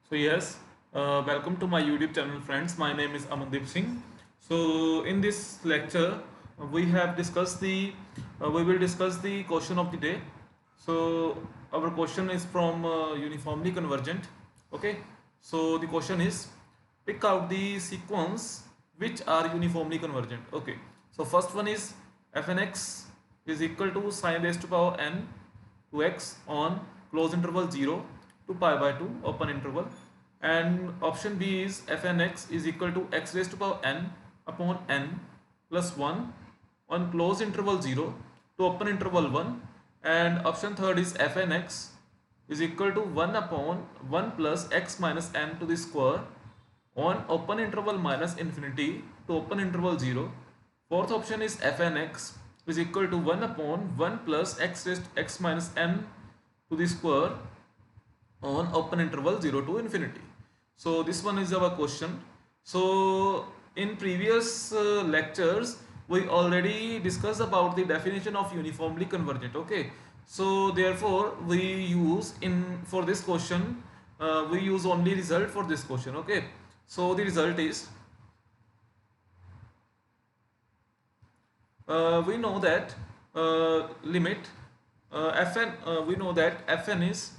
So yes, welcome to my YouTube channel, friends. My name is Amandeep Singh. So in this lecture, we will discuss the question of the day. So our question is from uniformly convergent. Okay. So the question is, pick out the sequence which are uniformly convergent. Okay. So first one is fnx is equal to sine raised to power n to x on close interval 0 to pi by 2 open interval, and option B is fnx is equal to x raised to power n upon n plus 1 on close interval 0 to open interval 1, and option third is fnx is equal to 1 upon 1 plus x minus n to the square on open interval minus infinity to open interval 0. Fourth option is fnx is equal to 1 upon 1 plus x raised to x minus n to the square on open interval 0 to infinity. So this one is our question. So in previous lectures we already discussed about the definition of uniformly convergent. Okay, so therefore we use in for this question we use only result for this question. Okay, so the result is we know that limit fn we know that fn is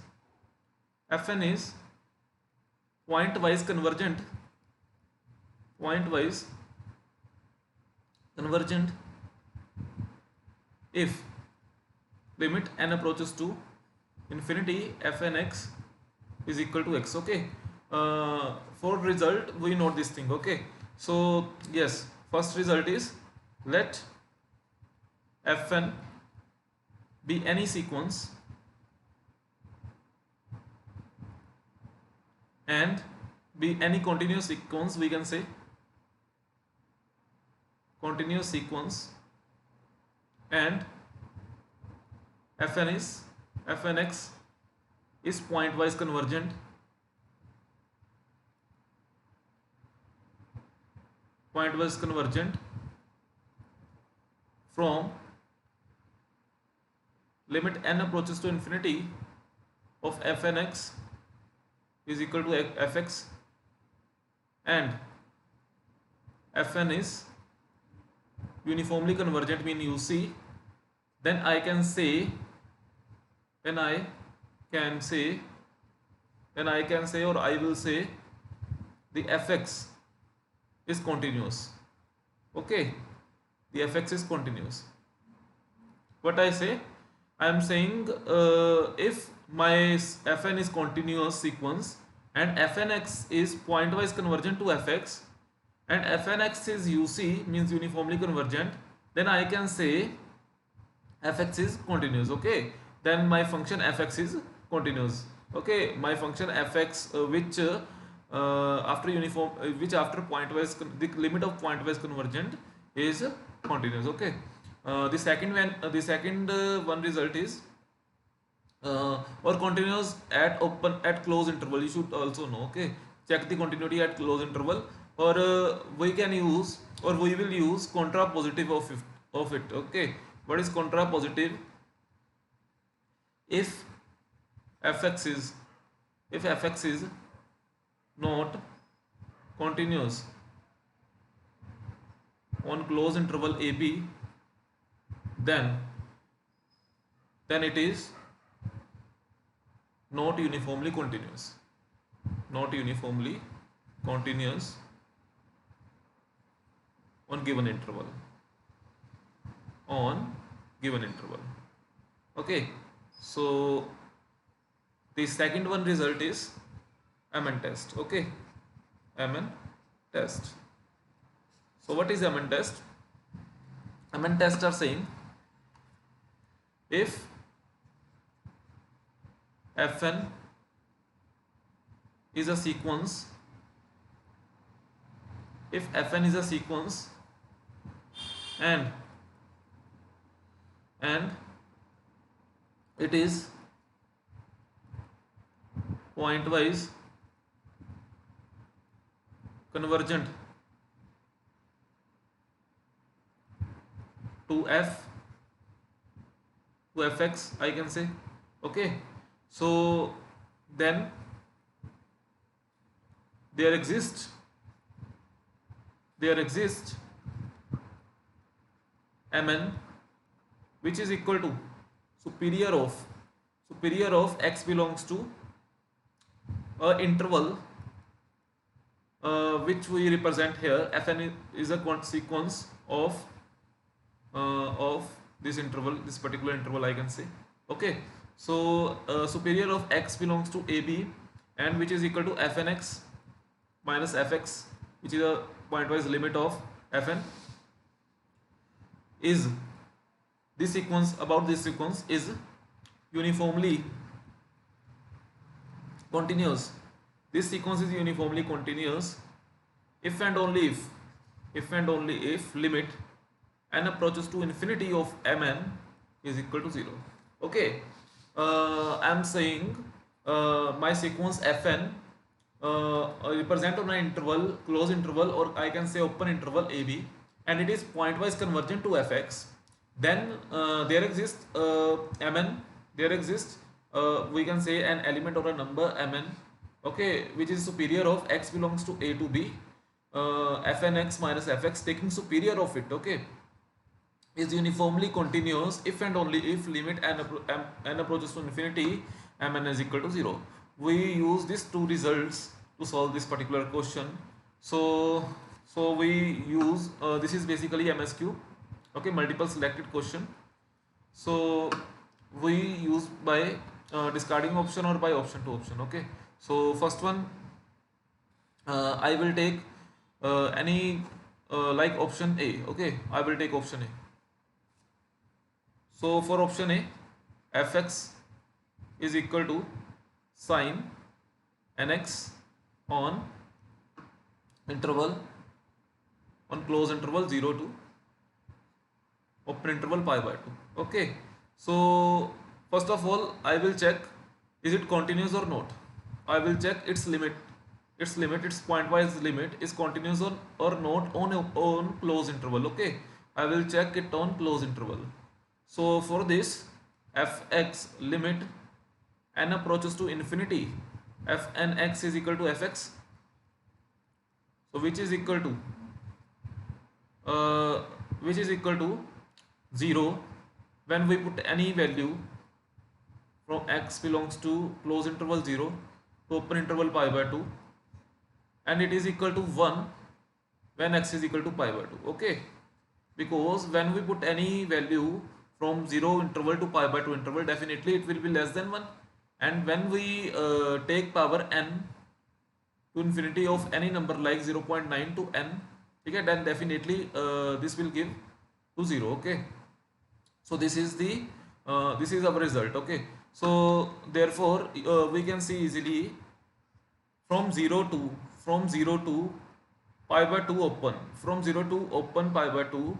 point wise convergent if limit n approaches to infinity fn x is equal to x. Okay, for result we note this thing. Okay, so yes, first result is let fn be any sequence and be any continuous sequence. We can say continuous sequence, and fnx is pointwise convergent from limit n approaches to infinity of fnx is equal to fx, and fn is uniformly convergent mean UC. Then I can say then I can say or I will say the fx is continuous. Okay, the fx is continuous. What I say, I am saying if my fn is continuous sequence and fnx is pointwise convergent to fx and fnx is UC means uniformly convergent, then I can say fx is continuous. Okay, then my function fx is continuous. Okay, my function fx which after pointwise the limit of pointwise convergent is continuous. Okay, the second one result is or continuous at close interval. You should also know. Okay, check the continuity at close interval, or we can use or we will use contrapositive of it. Okay, what is contrapositive? if fx is if fx is not continuous on close interval ab, then it is not uniformly continuous on given interval Okay, so the second one result is mn test. Okay, mn test. So what is mn test? Mn test are saying if fn is a sequence and it is pointwise convergent to fx, I can say. Okay, so then there exists mn which is equal to superior of x belongs to a interval which we represent here. Fn is a sequence of this interval, this particular interval I can say. Okay, so superior of x belongs to ab and which is equal to fn x minus fx, which is a pointwise limit of fn, is this sequence, about this sequence is uniformly continuous. This sequence is uniformly continuous if and only if limit n approaches to infinity of mn is equal to 0. Okay, I am saying my sequence fn represent on an interval, closed interval, or I can say open interval ab, and it is pointwise convergent to fx. Then there exists mn, there exists we can say an element or a number mn, okay, which is superior of x belongs to a to b, fn x minus fx taking superior of it, okay, is uniformly continuous if and only if limit n approaches to infinity mn is equal to 0. We use these two results to solve this particular question. So we use this is basically MSQ, okay, multiple selected question. So we use by discarding option or by option to option. Okay, so first one I will take any like option A. Okay, I will take option A. So for option A, fx is equal to sine nx on interval, on close interval 0 to open interval pi by 2. Okay, so first of all I will check is it continuous or not. I will check its limit, its pointwise limit is continuous or not on close interval. Okay, I will check it on close interval. So for this fx limit n approaches to infinity, fn x is equal to fx, so which is equal to 0 when we put any value from x belongs to close interval 0 to open interval pi by 2, and it is equal to 1 when x is equal to pi by 2. Okay, because when we put any value from 0 interval to pi by 2 interval, definitely it will be less than 1, and when we take power n to infinity of any number like 0.9 to n, okay, then definitely this will give to 0. Okay, so this is the this is our result. Okay, so therefore we can see easily from 0 to pi by 2 open, from 0 to open pi by 2,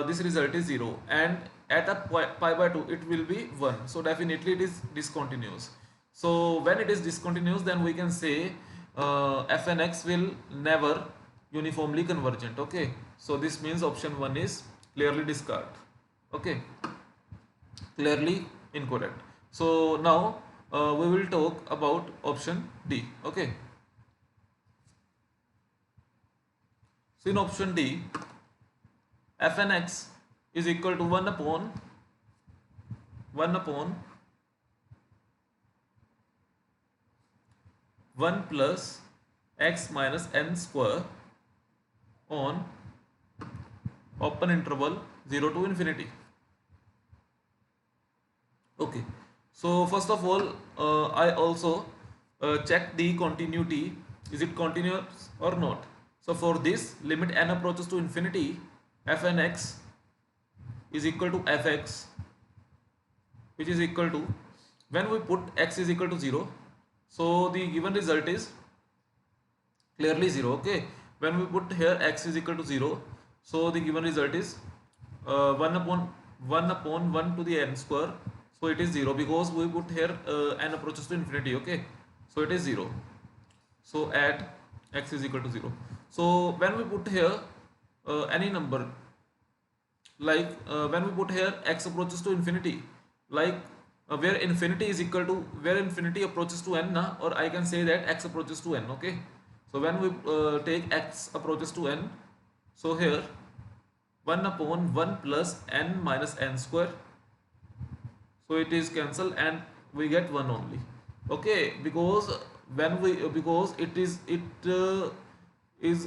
this result is 0, and at a pi by 2 it will be 1, so definitely it is discontinuous. So when it is discontinuous, then we can say fn x will never uniformly convergent. Okay, so this means option 1 is clearly discard. Okay, clearly incorrect. So now we will talk about option D. Okay, so in option D, fn x is equal to 1 upon 1 plus x minus n square on open interval 0 to infinity. Okay, so first of all I also check the continuity, is it continuous or not. So for this, limit n approaches to infinity, fn x is equal to fx, which is equal to, when we put x is equal to 0, so the given result is clearly 0. Okay, when we put here x is equal to 0, so the given result is 1 upon 1 to the n square, so it is 0 because we put here n approaches to infinity. Okay, so it is 0, so at x is equal to 0. So when we put here any number like when we put here x approaches to infinity, like where infinity is equal to, where infinity approaches to n, or I can say that x approaches to n. Okay, So when we take x approaches to n, so here 1 upon 1 plus n minus n square, so it is cancelled and we get 1 only. Okay, because when we because it is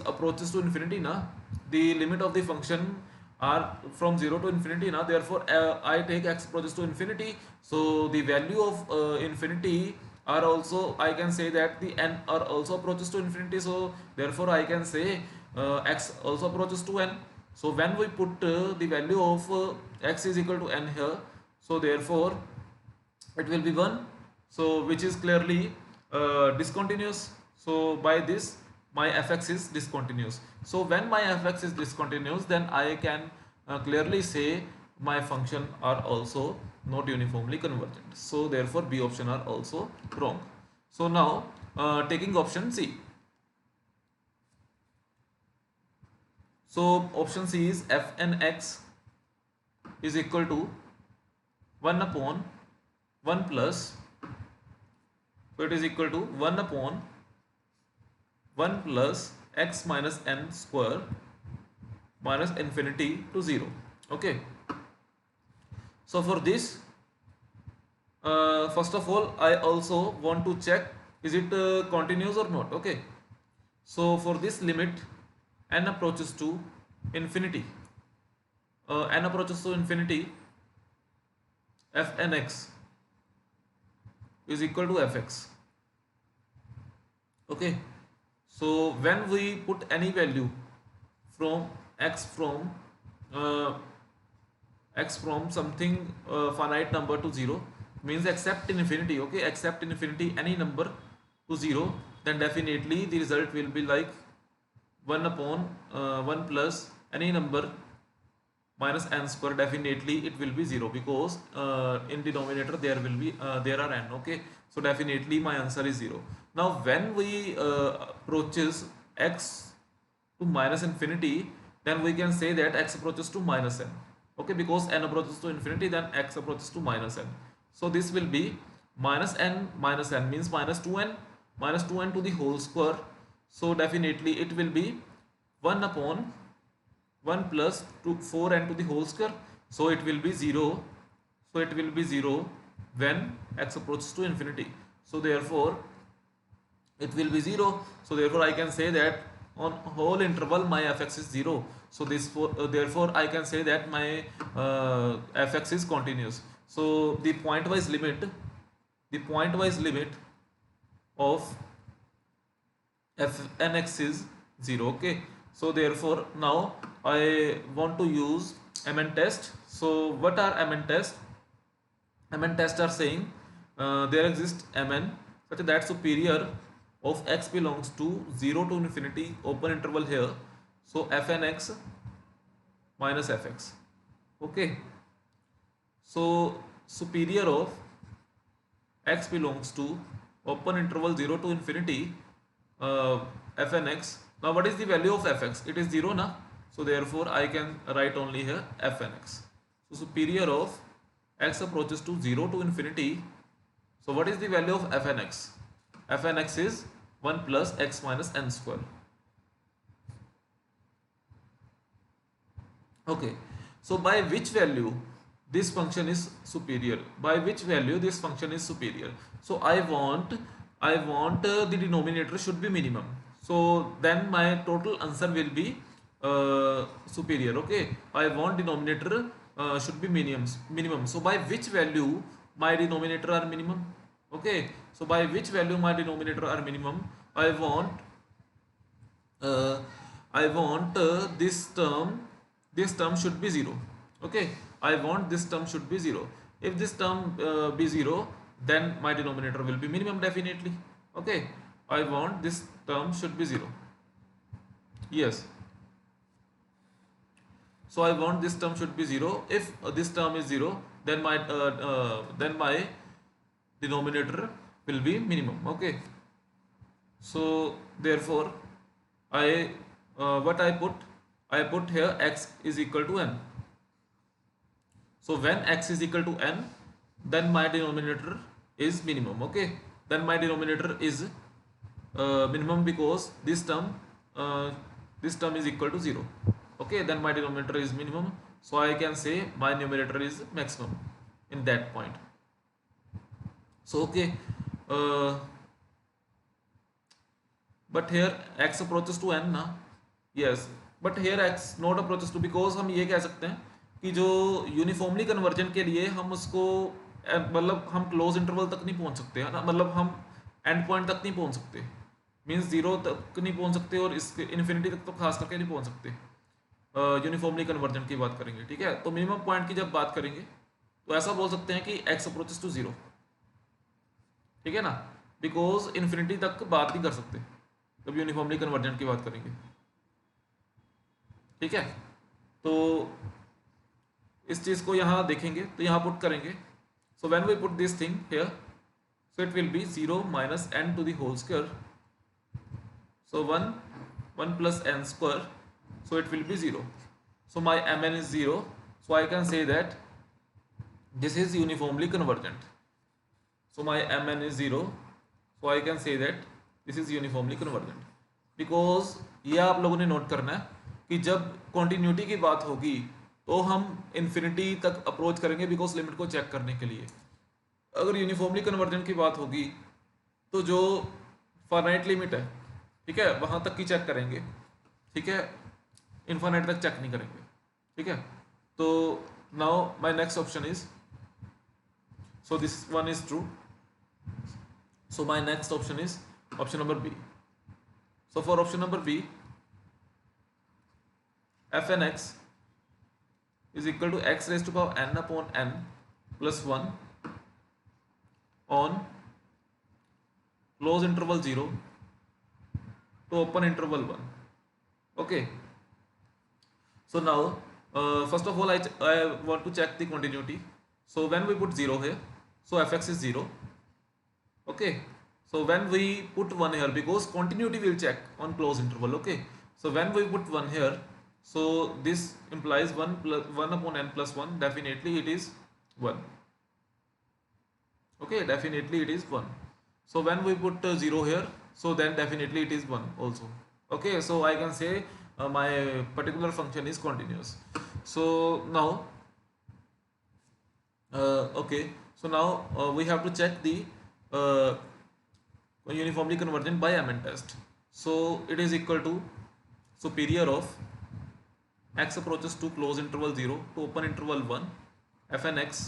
approaches to infinity na, the limit of the function are from 0 to infinity na, therefore I take x approaches to infinity, so the value of infinity are also, I can say that the n are also approaches to infinity, so therefore I can say x also approaches to n. So when we put the value of x is equal to n here, so therefore it will be 1, so which is clearly discontinuous. So by this my fx is discontinuous. So when my fx is discontinuous, then I can clearly say my function are also not uniformly convergent, so therefore b option are also wrong. So now taking option C. So option C is f n x is equal to 1 upon 1 plus, so it is equal to 1 upon 1 plus x minus n square minus infinity to 0. Okay, so for this first of all I also want to check is it continuous or not. Okay, so for this limit n approaches to infinity, n approaches to infinity, f n x is equal to fx. Okay, so when we put any value from x uh, from something finite number to 0, means except in infinity, okay, except in infinity any number to 0, then definitely the result will be like 1 upon 1 plus any number minus n square, definitely it will be 0, because in denominator there will be there are n. Okay, so definitely my answer is 0. Now when we approaches x to minus infinity, then we can say that x approaches to minus n. Okay, because n approaches to infinity, then x approaches to minus n. So this will be minus n means minus 2n to the whole square. So definitely it will be 1 upon 1 plus 4n to the whole square, so it will be 0. So it will be 0 when x approaches to infinity, so therefore it will be 0. So therefore I can say that on whole interval my fx is 0, so this therefore I can say that my fx is continuous. So the pointwise limit of fnx is 0. Okay, so therefore now I want to use mn test. So what are mn test? Mn test are saying there exists mn such that superior of x belongs to 0 to infinity open interval here, so fnx minus fx. Okay, so superior of x belongs to open interval 0 to infinity fnx. Now what is the value of fx? It is 0 na, so therefore I can write only here fnx. So superior of x approaches to 0 to infinity, so what is the value of fnx? Fnx is 1 plus x minus n square. Okay, so by which value this function is superior? By which value this function is superior? So I want the denominator should be minimum, so then my total answer will be superior. Okay, I want denominator should be minimum. So by which value my denominator are minimum? Okay, so by which value my denominator are minimum? I want this term should be 0. Okay, I want this term should be 0. If this term be 0, then my denominator will be minimum definitely. Okay, I want this term should be 0. Yes, so I want this term should be 0. If this term is 0, then my denominator will be minimum. Okay, so therefore I what I put here x is equal to n. So when x is equal to n, then my denominator is minimum. Okay, then my denominator is minimum because this term is equal to 0. Okay, then my denominator is minimum, so I can say my numerator is maximum in that point. So okay, uh, but here x approaches to n ना, yes, but here x not approaches to, because हम ये कह सकते हैं कि जो uniformly conversion के लिए हम उसको मतलब हम क्लोज इंटरवल तक नहीं पहुंच सकते है ना, मतलब हम एंड पॉइंट तक नहीं पहुंच सकते, मीन्स जीरो तक नहीं पहुंच सकते और इसके इन्फिनिटी तक तो खास करके नहीं पहुंच सकते यूनिफॉर्मली कन्वर्जन की बात करेंगे, ठीक है। तो मिनिमम पॉइंट की जब बात करेंगे तो ऐसा बोल सकते हैं कि x अप्रोचेस टू जीरो, ठीक है ना, बिकॉज इन्फिनिटी तक बात नहीं कर सकते जब यूनिफॉर्मली कन्वर्जन की बात करेंगे, ठीक है। तो इस चीज को यहाँ देखेंगे तो यहाँ पुट करेंगे, so when we put this thing here, so it will be 0 minus n to the whole square, so 1 plus n square, so it will be 0, so my mn is 0, so I can say that this is uniformly convergent, so my mn is 0, so I can say that this is uniformly convergent, because ये आप लोगों ने note करना है कि जब continuity की बात होगी तो हम इन्फिनिटी तक अप्रोच करेंगे बिकॉज लिमिट को चेक करने के लिए। अगर यूनिफॉर्मली कन्वर्जन की बात होगी तो जो फाइनाइट लिमिट है, ठीक है, वहां तक की चेक करेंगे, ठीक है, इनफाइनाइट तक चेक नहीं करेंगे, ठीक है। तो now my next option is, so this one is true, so my next option is option number B. So for option number B, fn x is equal to x raised to power n upon n plus 1 on close interval 0 to open interval 1. Okay, so now first of all I want to check the continuity, so when we put 0 here, so fx is 0. Okay, so when we put 1 here, because continuity will check on close interval, okay, so when we put 1 here, so this implies 1 upon n plus 1, definitely it is 1. Okay, definitely it is 1. So when we put 0 here, so then definitely it is 1 also. Okay, so I can say my particular function is continuous. So now okay, so now we have to check the uniformly convergent by Hammond test. So it is equal to superior of x approaches to close interval 0 to open interval 1 fn x,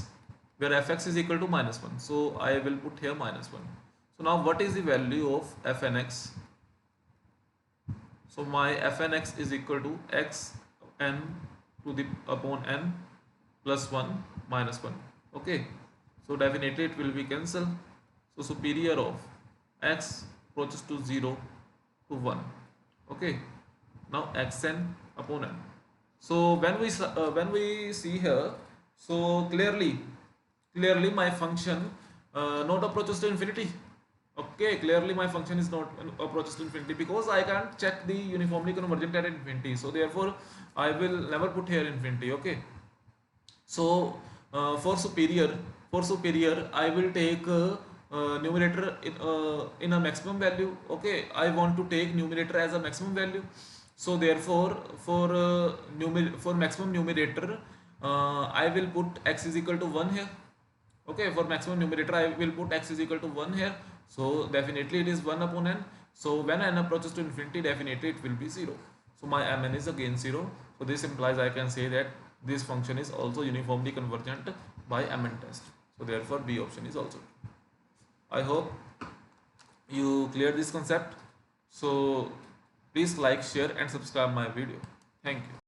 where fx is equal to -1, so I will put here -1. So now what is the value of fn x? So my fn x is equal to x n to the upon n plus 1 minus 1. Okay, so definitely it will be cancel, so superior of x approaches to 0 to 1. Okay, now xn upon n. So when we see here, so clearly my function not approaches to infinity. Okay, clearly my function is not approaches to infinity because I can't check the uniformly convergent at infinity, so therefore I will never put here infinity. Okay, so for superior I will take numerator in a maximum value. Okay, I want to take numerator as a maximum value, so therefore for maximum numerator I will put x is equal to 1 here. Okay, for maximum numerator I will put x is equal to 1 here, so definitely it is 1 upon n, so when n approaches to infinity definitely it will be 0, so my mn is again 0, so this implies I can say that this function is also uniformly convergent by Hammond test, so therefore B option is also true. I hope you clear this concept, so please like, share and subscribe my video. Thank you.